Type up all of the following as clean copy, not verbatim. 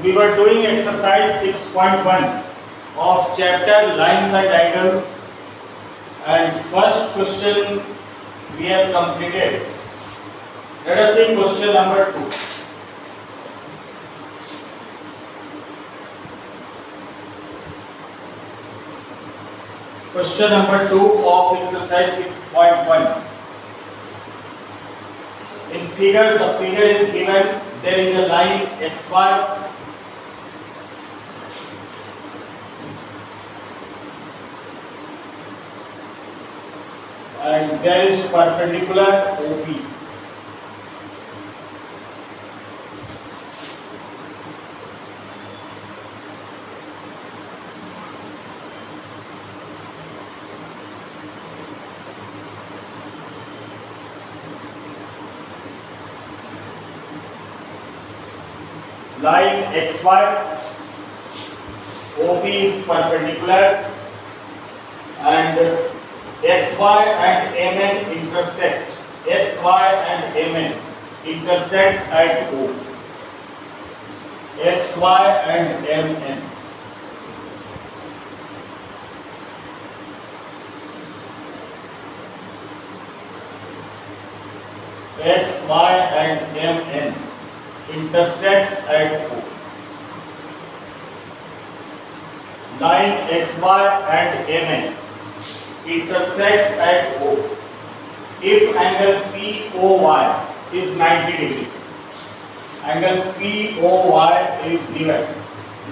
We were doing exercise 6.1 of chapter lines and angles, and first question we have completed. Let us see question number 2. Question number 2 of exercise 6.1. In figure, the figure is given. There is a line xy. And there is perpendicular OP. Line xy, OP is perpendicular, and xy and mn intersect. Xy and mn intersect at O. Xy and mn. Xy and mn intersect at O. Line xy and mn intersect at O. If angle POY is 90 degree, angle POY is given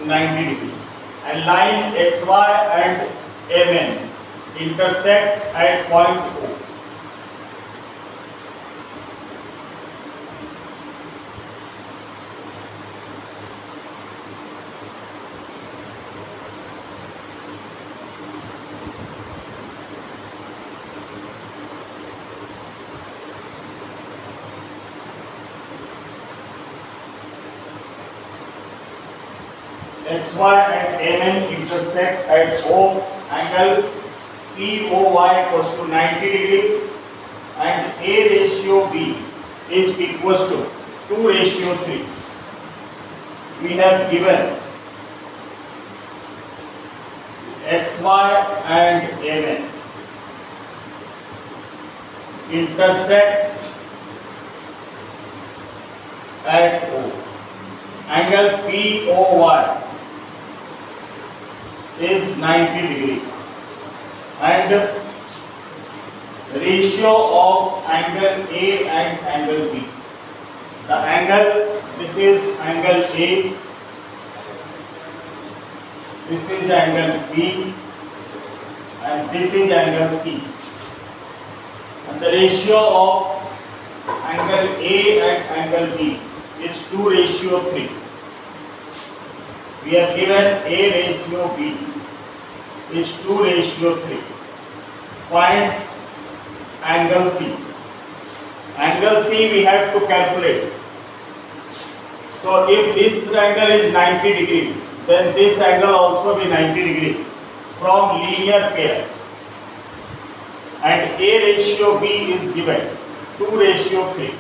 90 degree, and line xy and mn intersect at point O. xy and mn intersect at O. Angle POY equals to 90 degree, and A ratio B is equals to 2:3. We have given xy and mn intersect at O. Angle POY is 90 degree, and ratio of angle A and angle B. The angle, this is angle A, this is angle B, and this is angle C. And the ratio of angle A and angle B is 2:3. We have given A ratio B is 2:3. Find angle C. Angle C we have to calculate. So if this angle is 90 degree, then this angle also be 90 degree from linear pair. And A ratio B is given 2:3.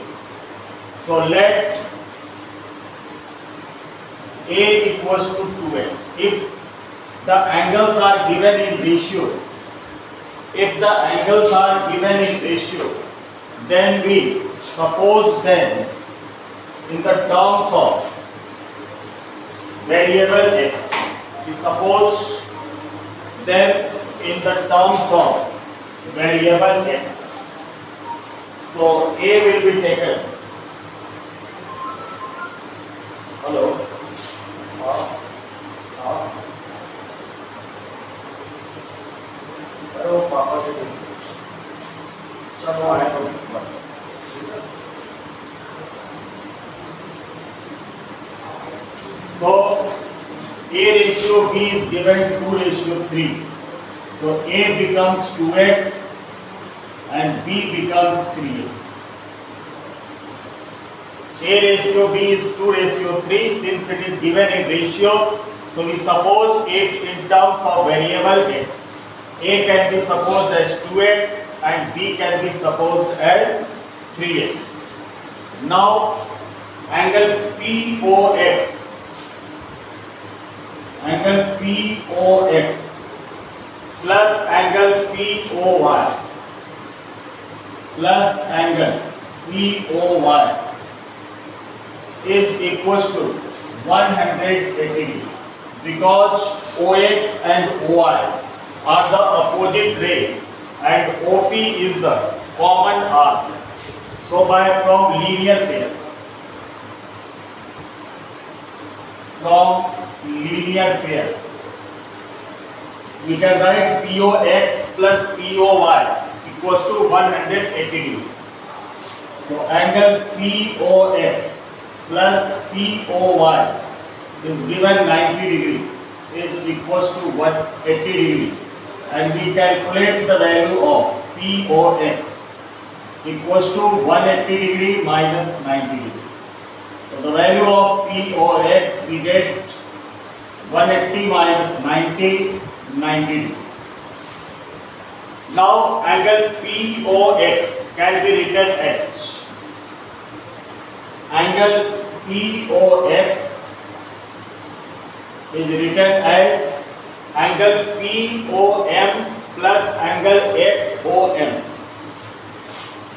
So let A equals to 2x. If the angles are given in ratio, then we suppose then in the terms of variable x. We suppose them in the terms of variable x. So A will be taken. Hello. Hello, Papa. So A ratio B is given 2:3. So A becomes 2x and B becomes 3x. A ratio B is 2:3. Since it is given in ratio, so we suppose it in terms of variable x. A can be supposed as 2x and B can be supposed as 3x. Now angle POX angle POX plus angle POY plus angle POY is equals to 180 degree, because OX and OY are the opposite ray and OP is the common arc. So from linear pair, we can write POX plus POY equals to 180 degree. So angle POX plus POY is given 90 degree is equals to 180 degree, and we calculate the value of POX equals to 180 degree minus 90 degree. So the value of POX we get 180 minus 90, 90 degree. Now angle POX can be written as angle POX is written as angle POM plus angle XOM.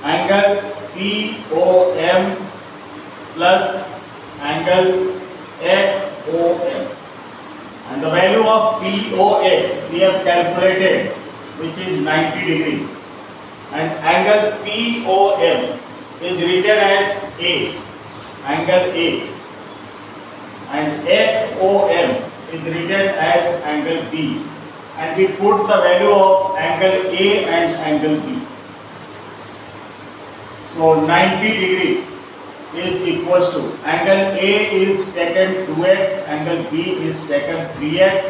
Angle POM plus angle XOM. And the value of POX we have calculated, which is 90 degree. And angle POM is written as A, angle A. And XOM is written as angle B. And we put the value of angle A and angle B. So 90 degree is equals to, angle A is taken 2x, angle B is taken 3x.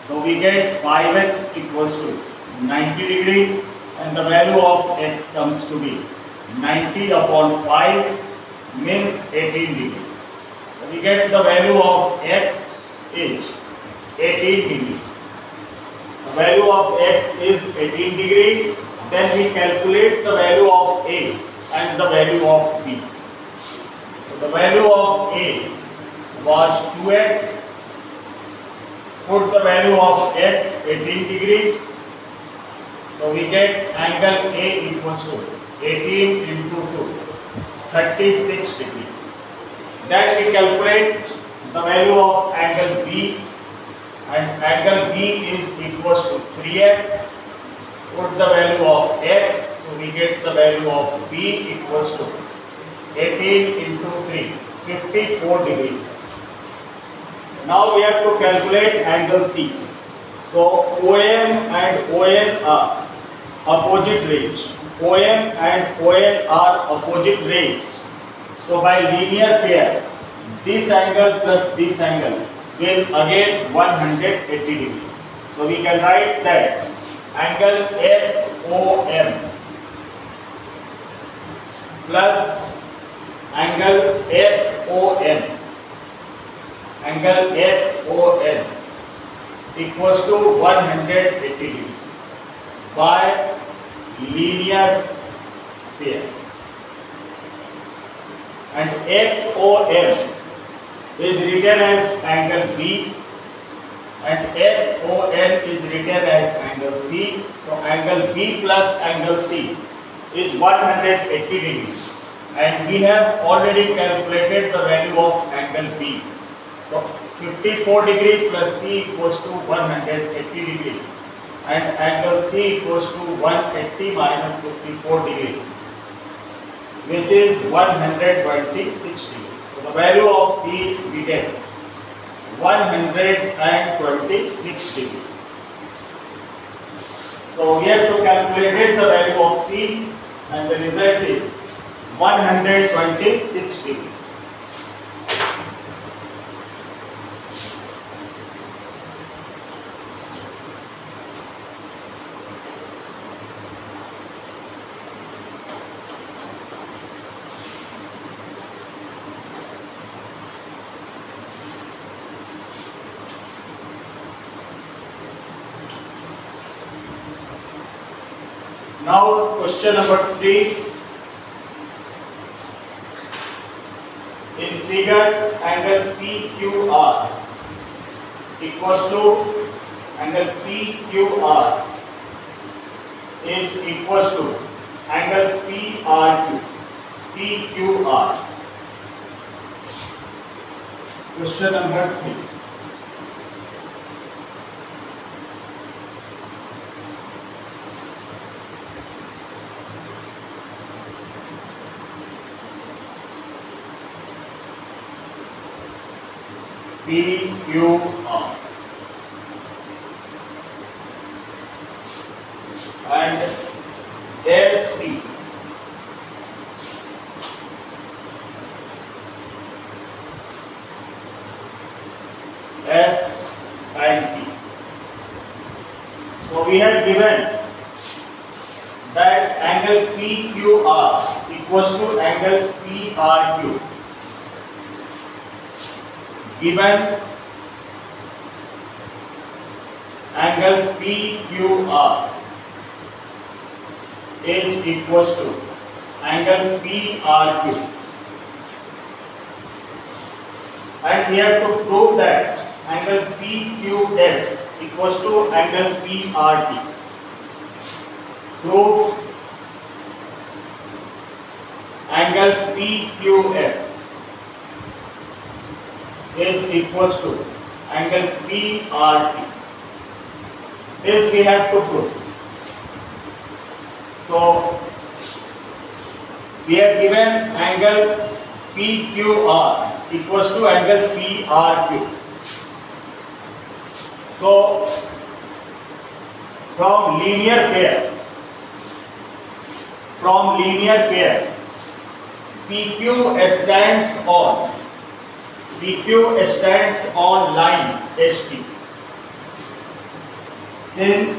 So we get 5x equals to 90 degree, and the value of x comes to be 90 upon 5 means 18 degree. So we get the value of x is 18 degree. The value of x is 18 degree. Then we calculate the value of A and the value of B. So the value of A was 2x. Put the value of x 18 degree. So we get angle A equals to 18 into 2, 36 degree. Then we calculate the value of angle B, and angle B is equals to 3x. Put the value of x, so we get the value of B equals to 18 into 3, 54 degree. Now we have to calculate angle C. So OM and ON are opposite rays. OM and ON are opposite rays. So by linear pair, this angle plus this angle will again 180 degree. So we can write that angle XOM plus angle XON, angle XON equals to 180 degree by linear pair. And XOM is written as angle B and XON is written as angle C. So angle B plus angle C is 180 degrees, and we have already calculated the value of angle B. So 54 degree plus C equals to 180 degree, and angle C equals to 180 minus 54 degree, which is 126 degree. So the value of C we get 126 degree. So we have to calculate the value of C, and the result is 126 degree. Now question number 3. In figure, angle PQR equals to angle PQR is equals to angle PRQ. PQR. Question number 3. PQR and SP. S and T. So we have given that angle PQR equals to angle PRQ. Given angle PQR is equals to angle PRQ, and we have to prove that angle PQS equals to angle PRT. Prove angle PQS is equals to angle PRT. This we have to prove. So we have given angle PQR equals to angle PRQ. So from linear pair, PQ stands on line ST. Since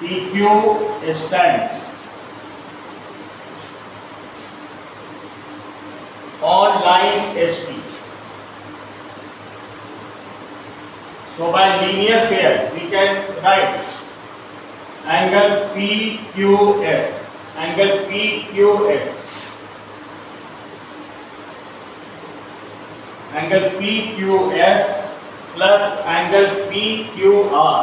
PQ stands on line ST, so by linear pair we can write angle PQS plus angle PQR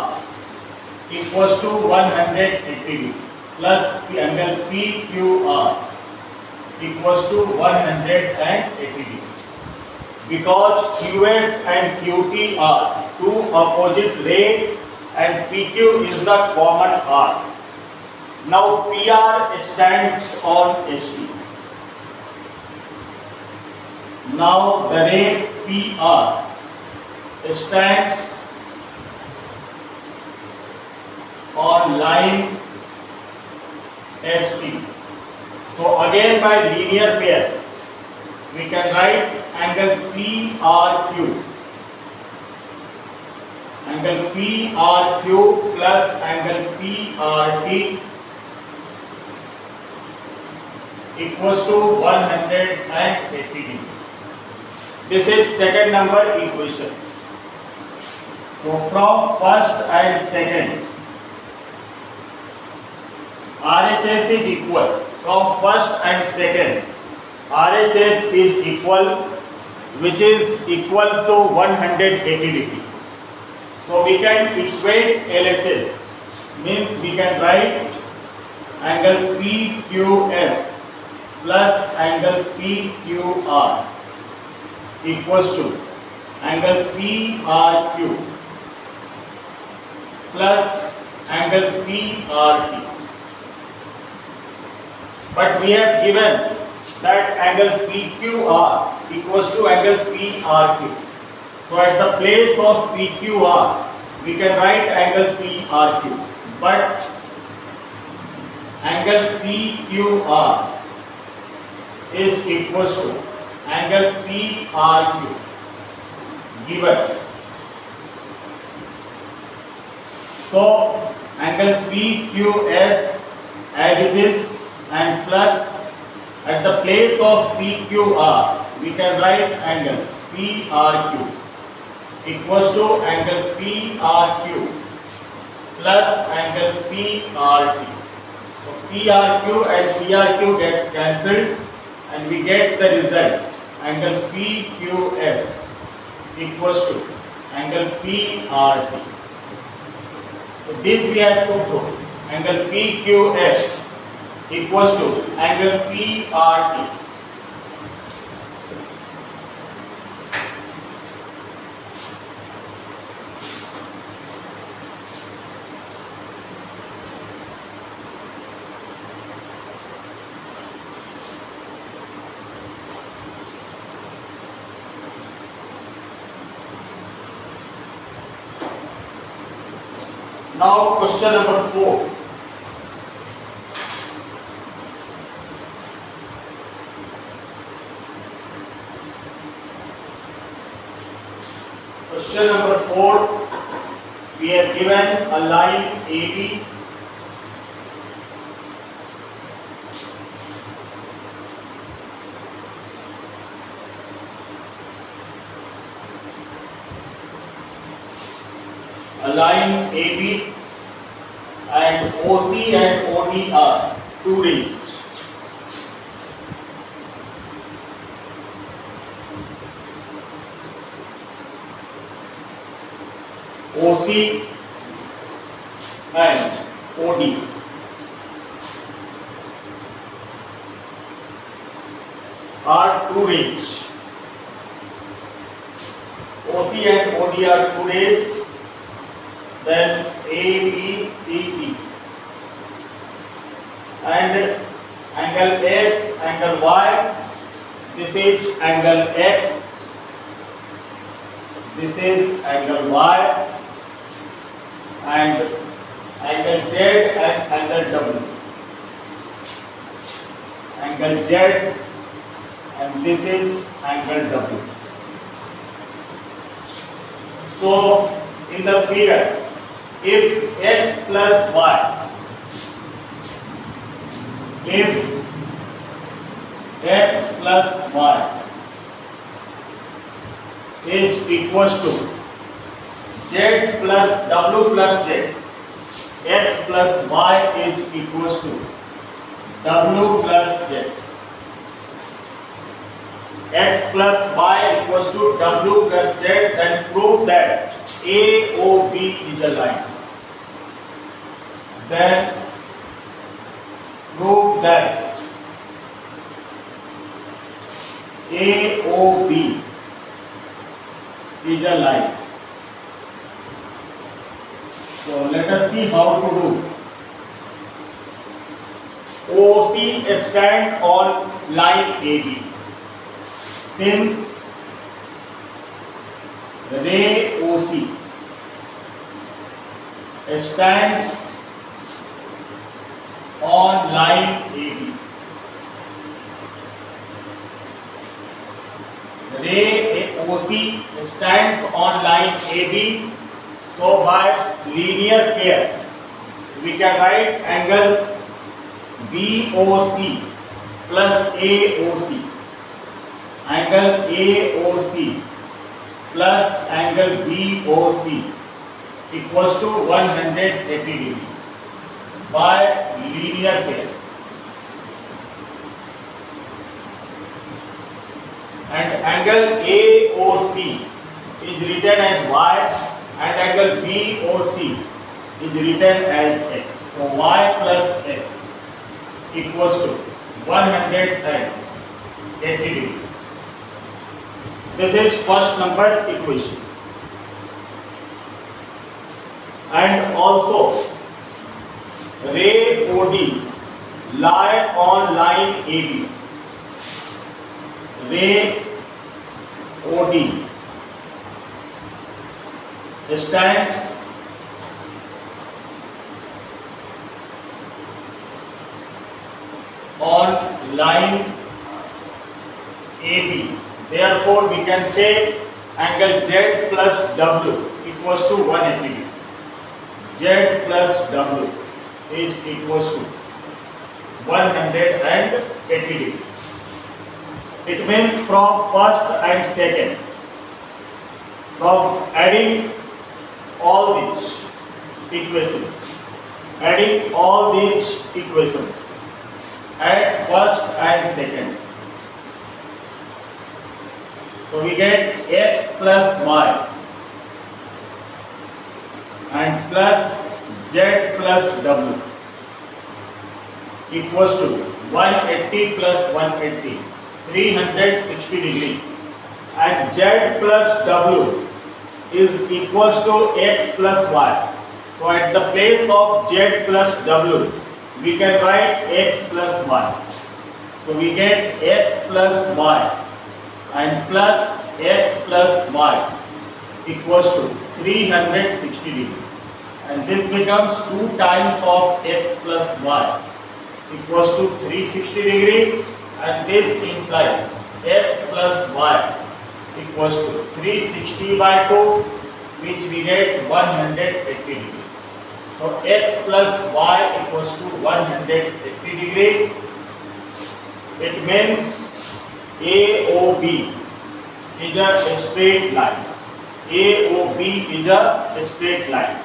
equals to 180 degree, plus the angle PQR equals to 180 degree, because QS and QT are two opposite rays and PQ is the common arc. Now PR stands on ST. Now the ray PR stands on line ST. So again by linear pair we can write angle PRQ plus angle PRT equals to 180 degree. This is second number equation. So from first and second, RHS is equal. From first and second, RHS is equal, which is equal to 180 degree. So we can equate LHS, means we can write angle PQS plus angle PQR equals to angle PRQ plus angle PRT. But we have given that angle PQR equals to angle PRQ. So at the place of PQR we can write angle PRQ, but angle PQR is equals to angle PRQ given. So angle PQS as it is, and plus at the place of PQR we can write angle PRQ equals to angle PRQ plus angle PRT. So PRQ and PRQ gets cancelled and we get the result angle PQS equals to angle PRT. So this we have to prove. Angle PQS equals to angle PRT. Now question number 4. Question number 4. We have given a line AB AB and OC and OD are two rays. OC and OD are two rays. OC and OD are two rays. Then ABCD and angle X, angle Y, this is angle X, this is angle Y, and angle Z and angle W. Angle Z and this is angle W. So in the figure, if X plus Y, if X plus Y is equals to Z plus W plus Z, X plus Y is equals to W plus Z. X plus Y equals to W plus Z, then prove that AOB is a line. Then prove that AOB is a line. So let us see how to do. OC stand on line AB. Since ray OC stands on line AB, ray OC stands on line AB, so by linear pair we can write angle BOC plus AOC, angle AOC plus angle BOC equals to 180 degree by linear pair. And angle AOC is written as Y and angle BOC is written as X. So Y plus X equals to 180 degree. This is first number equation. And also ray OD lie on line AB. Ray OD stands on line AB. Therefore, we can say angle Z plus W equals to 180 degree. Z plus W is equals to 180 degree. It means from first and second, from adding all these equations, at first and second. So we get X plus Y plus z plus w equals to 180 plus 180, 360 degree, and z plus w is equals to x plus y. So at the place of z plus w, we can write x plus y. So we get x plus y and plus x plus y equals to 360 degree, and this becomes 2 times of x plus y equals to 360 degree, and this implies x plus y equals to 360 by 2, which we get 180 degree. So x plus y equals to 180 degree. It means AOB is a straight line. AOB is a straight line.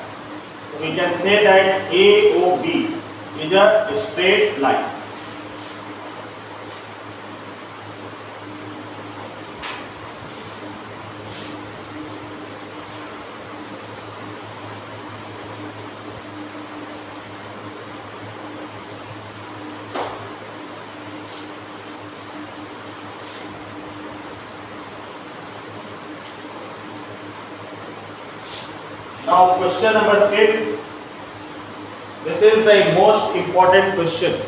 So we can say that AOB is a straight line. Now question number 5. This is the most important question.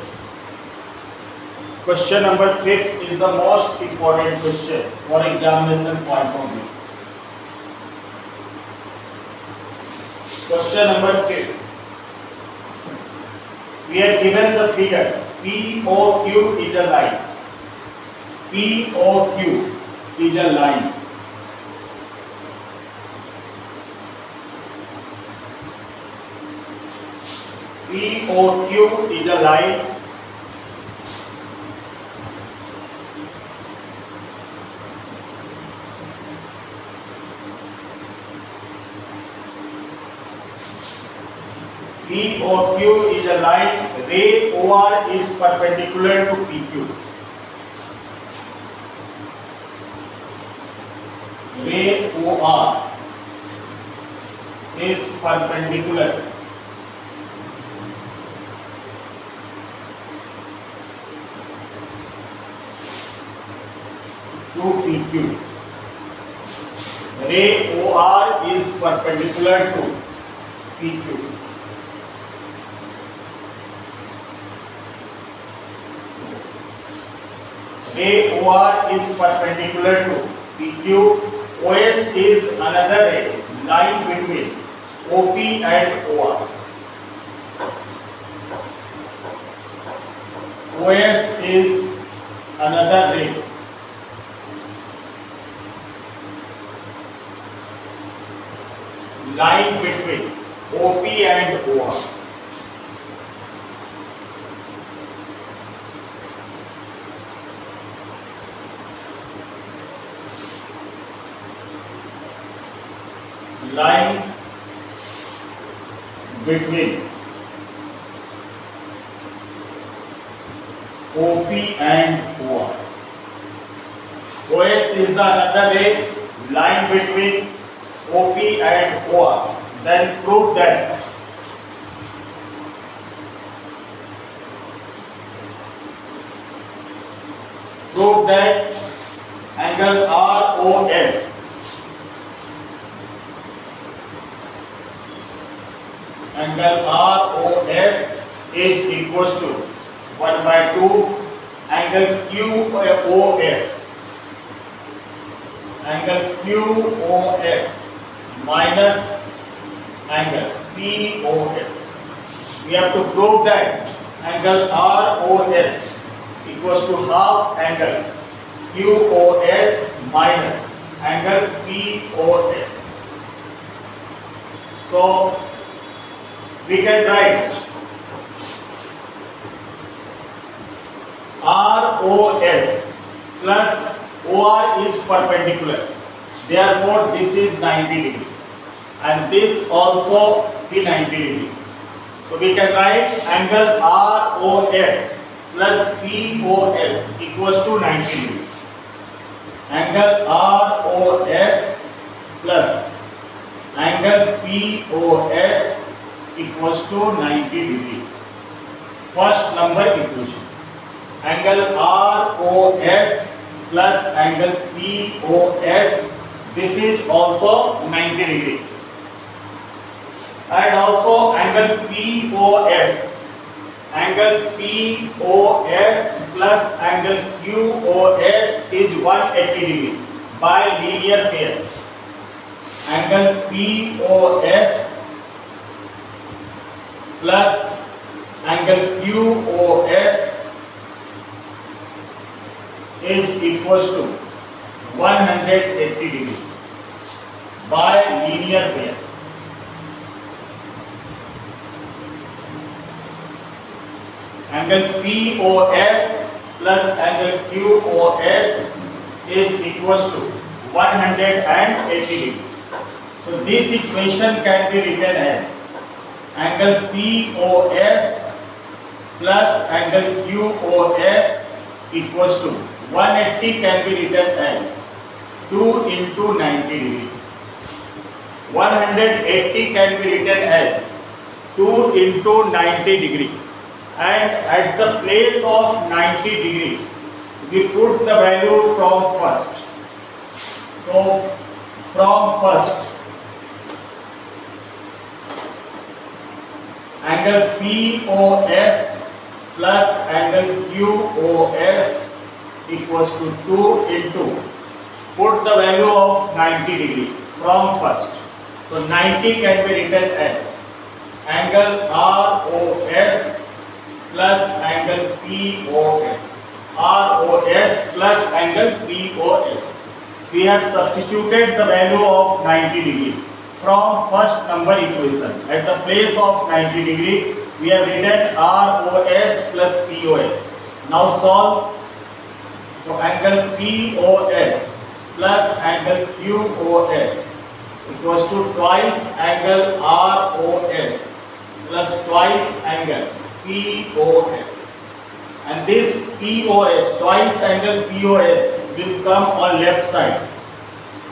Question number 5 is the most important question for examination point of view. Question number 5. We are given the figure POQ is a line. POQ is a line. POQ is a line POQ is a line. Ray OR is perpendicular to PQ. Ray OR is perpendicular to PQ. Ray OR is perpendicular to PQ. Ray OR is perpendicular to PQ. OS is another line between OP and OR. OS is another line between OP and OR. Line between OP and OR. OS is the another line between OP and OR. Then prove that angle ROS is equals to 1 by 2 angle QOS minus angle POS. We have to prove that angle ROS equals to half angle QOS minus angle POS. So we can write ROS plus OR is perpendicular. Therefore, this is 90 degree and this also be 90 degree. So we can write angle ROS plus POS equals to 90 degree. Angle ROS plus angle POS equals to 90 degree. First number equation. Angle ROS plus angle POS, this is also 90 degree. And also angle POS. Angle POS plus angle QOS is 180 degree by linear pair. Angle POS plus angle QOS is equals to 180 degree by linear pair. Angle POS plus angle QOS is equals to 180 degree. So this equation can be written as angle POS plus angle QOS equals to 180 can be written as 2 into 90 degree. 180 can be written as 2 into 90 degree. And at the place of 90 degree, we put the value from first. So from first, angle POS plus angle QOS equals to 2 into, put the value of 90 degree from first. So 90 can be written as angle ROS plus angle POS. ROS plus angle POS. We have substituted the value of 90 degree from first number equation. At the place of 90 degree, we have written ROS plus POS. Now solve. So angle POS plus angle QOS equals to twice angle ROS plus twice angle POS. And this POS, twice angle POS, will come on left side.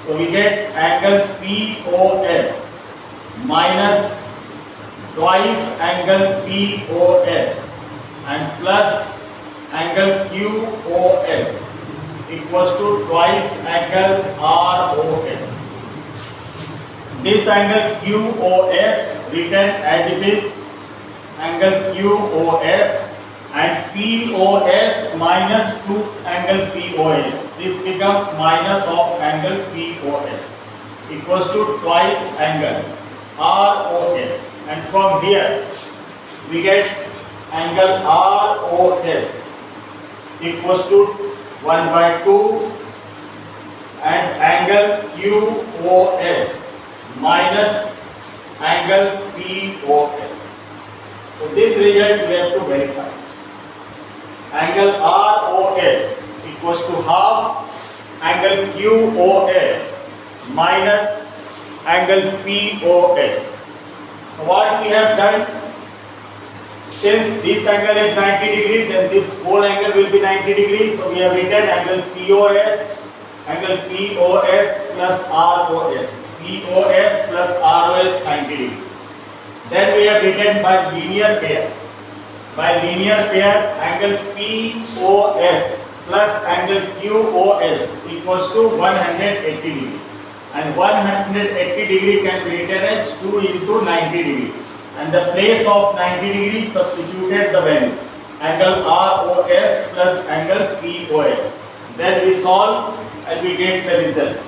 So we get angle POS minus twice angle POS and plus angle QOS equals to twice angle ROS. This angle QOS written as it is, angle QOS, and POS minus 2 angle POS. This becomes minus of angle POS equals to twice angle ROS. And from here we get angle ROS equals to 1 by 2 and angle QOS minus angle POS. So this result we have to verify. Angle ROS equals to half angle QOS minus angle POS. So what we have done, since this angle is 90 degree, then this whole angle will be 90 degree. So we have written angle POS plus ROS. POS plus ROS 90 degree. Then we have written by linear pair. By linear pair, angle POS plus angle QOS equals to 180 degree. And 180 degree can be written as 2 into 90 degree. And the place of 90 degree substituted the value. Angle ROS plus angle POS. Then we solve and we get the result.